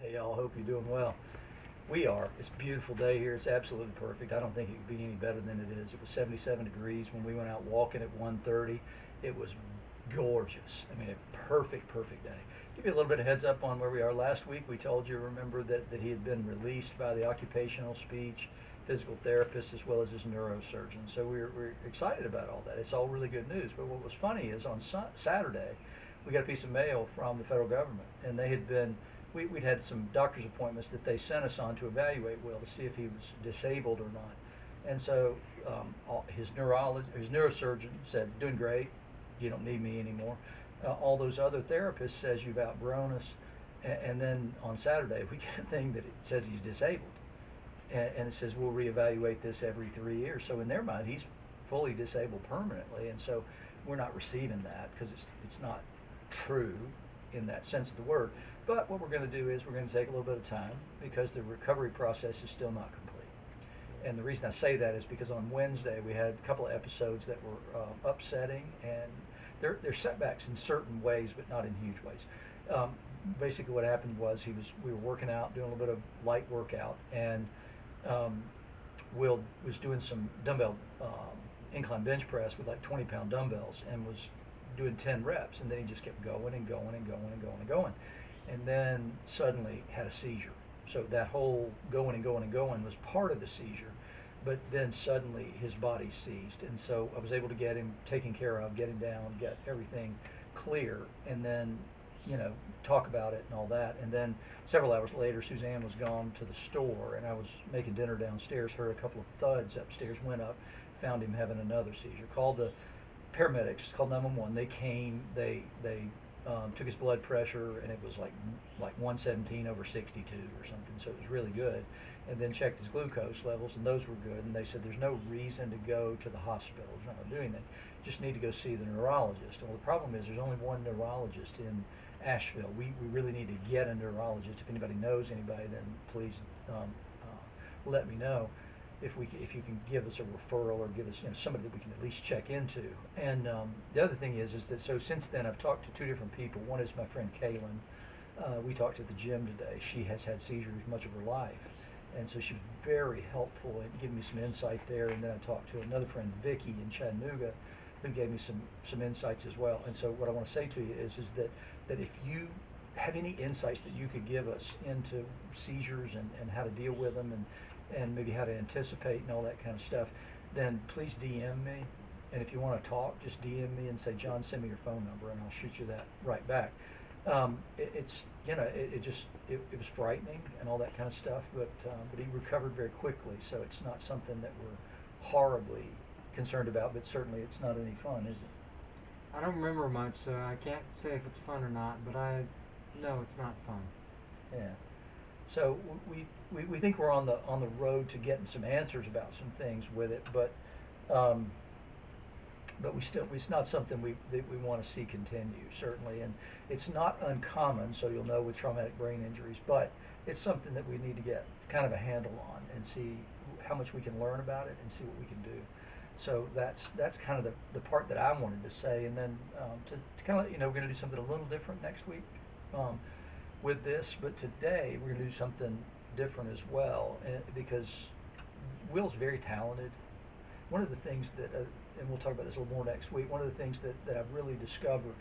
Hey y'all, hope you're doing well. We are. It's a beautiful day here. It's absolutely perfect. I don't think it could be any better than it is. It was 77 degrees when we went out walking at 1:30. It was gorgeous. I mean, a perfect day. Give you a little bit of heads up on where we are. Last week we told you, remember, that he had been released by the occupational speech physical therapist as well as his neurosurgeon. So we're excited about all that. It's all really good news. But what was funny is on Saturday we got a piece of mail from the federal government, and they had been we'd had some doctor's appointments that they sent us on to evaluate Will to see if he was disabled or not. And so his neurosurgeon said, "Doing great. You don't need me anymore." All those other therapists says you've outgrown us. And then on Saturday we get a thing that it says he's disabled, and it says we'll reevaluate this every 3 years. So in their mind, he's fully disabled permanently, and so we're not receiving that because it's not true in that sense of the word. But what we're going to do is we're going to take a little bit of time because the recovery process is still not complete. And the reason I say that is because on Wednesday we had a couple of episodes that were upsetting, and they're setbacks in certain ways, but not in huge ways. Um, Basically, what happened was we were working out, doing a little bit of light workout, and um, Will was doing some dumbbell incline bench press with like 20-pound dumbbells and was doing 10 reps, and then he just kept going and going and going and going and going, and then suddenly had a seizure. So that whole going and going and going was part of the seizure, but then suddenly his body seized, and so I was able to get him taken care of, get him down, get everything clear, and then talk about it and all that. And then several hours later, Suzanne was gone to the store, and I was making dinner downstairs. Heard a couple of thuds upstairs. Went up, found him having another seizure. Called the paramedics. Called 911. They came. They took his blood pressure, and it was like 117 over 62 or something. So it was really good. And then checked his glucose levels, and those were good. And they said there's no reason to go to the hospital. There's not going to do anything. Just need to go see the neurologist. Well, the problem is there's only one neurologist in Asheville. We really need to get a neurologist. If anybody knows anybody, then please let me know if you can give us a referral or give us somebody that we can at least check into. And the other thing is that so since then I've talked to two different people. One is my friend Kaylin. We talked at the gym today. She has had seizures much of her life, and so she was very helpful in giving me some insight there. And then I talked to another friend, Vicky, in Chattanooga, who gave me some insights as well. And so what I want to say to you is that if you have any insights that you could give us into seizures and how to deal with them and maybe how to anticipate and all that kind of stuff, then please DM me. And if you want to talk, just DM me and say, John, send me your phone number, and I'll shoot you that right back. It's it was frightening and all that kind of stuff, but he recovered very quickly, so it's not something that we're horribly concerned about, but certainly it's not any fun, is it? I don't remember much, so I can't say if it's fun or not, but I know it's not fun. Yeah. So we think we're on the road to getting some answers about some things with it, um, but we still it's not something we want to see continue, certainly. And it's not uncommon, so you'll know, with traumatic brain injuries, but it's something that we need to get kind of a handle on and see how much we can learn about it and see what we can do. So that's kind of the part that I wanted to say. And then to kind of let you know, we're going to do something a little different next week um, with this, but today we're going to do something different as well, because Will's very talented. One of the things and we'll talk about this a little more next week, one of the things that I've really discovered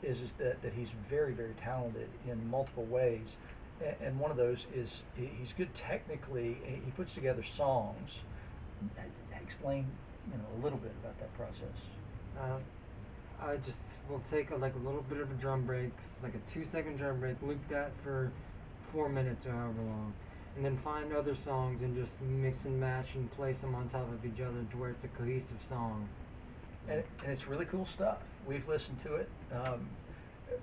is that he's very talented in multiple ways. And one of those is he's good technically. He puts together songs. Explain, a little bit about that process. Uh, I just will take a little bit of a drum break, like a 2 second drum break, loop that for 4 minutes or however long, and then find other songs and just mix and match and place them on top of each other to where it's a cohesive song. And it's really cool stuff. We've listened to it.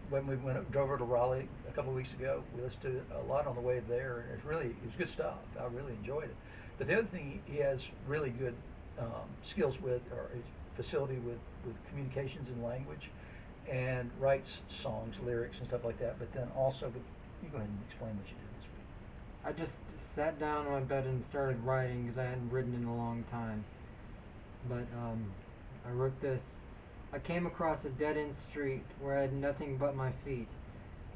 When we drove over to Raleigh a couple of weeks ago, we listened to it a lot on the way there, and it's good stuff. I really enjoyed it. But the other thing he has really good skills with, or his facility with communications and language, and writes songs, lyrics, and stuff like that. But then also, but you go ahead and explain what you did this week. I just sat down on my bed and started writing because I hadn't written in a long time. But I wrote this. I came across a dead end street where I had nothing but my feet.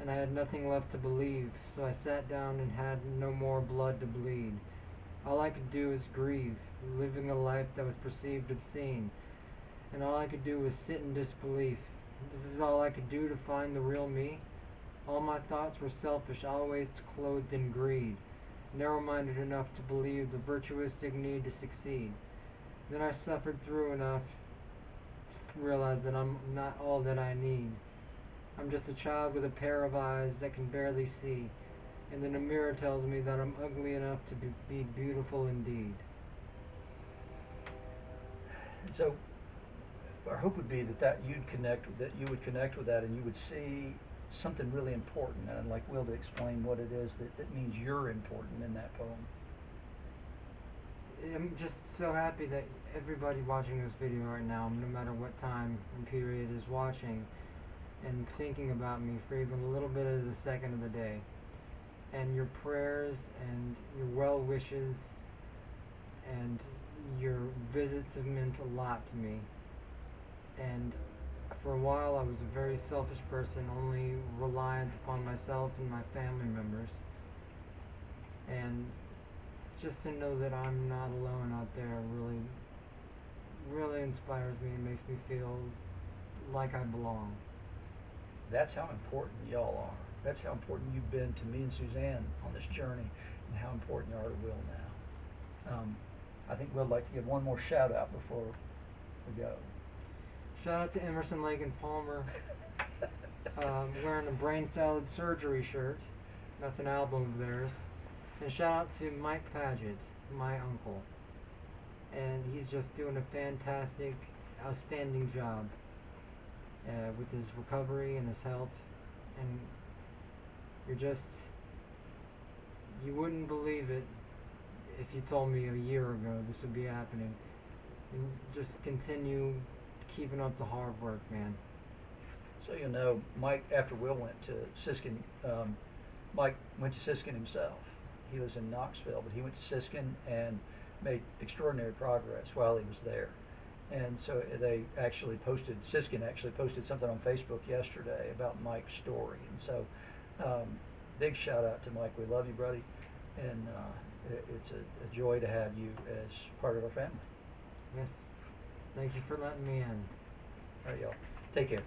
and I had nothing left to believe, so I sat down and had no more blood to bleed. All I could do was grieve, living a life that was perceived obscene, and all I could do was sit in disbelief. This is all I could do to find the real me? All my thoughts were selfish, always clothed in greed, narrow-minded enough to believe the virtuistic need to succeed. Then I suffered through enough to realize that I'm not all that I need. I'm just a child with a pair of eyes that can barely see, and then a mirror tells me that I'm ugly enough to be beautiful indeed. And so our hope would be that you would connect with that, and you would see something really important. And I'd like Will to explain what it is that means you're important in that poem. I'm just so happy that everybody watching this video right now, no matter what time and period, is watching and thinking about me for even a little bit of the second of the day. And your prayers and your well wishes and your visits have meant a lot to me. And for a while I was a very selfish person, only reliant upon myself and my family members. And just to know that I'm not alone out there really inspires me and makes me feel like I belong. That's how important y'all are. That's how important you've been to me and Suzanne on this journey, and how important you are to Will now. I think we'd like to give one more shout out before we go. Shout out to Emerson, Lake and Palmer, wearing a Brain Salad Surgery shirt. That's an album of theirs. And shout out to Mike Paget, my uncle. And he's just doing a fantastic, outstanding job with his recovery and his health. And you wouldn't believe it if you told me a year ago this would be happening. And just continue keeping up the hard work, man. So you know, Mike, after Will went to Siskin, Mike went to Siskin himself. He was in Knoxville, but he went to Siskin and made extraordinary progress while he was there. And so Siskin actually posted something on Facebook yesterday about Mike's story. And so, big shout out to Mike. We love you, buddy. And it's a joy to have you as part of our family. Yes. Thank you for letting me in. All right, y'all. Take care.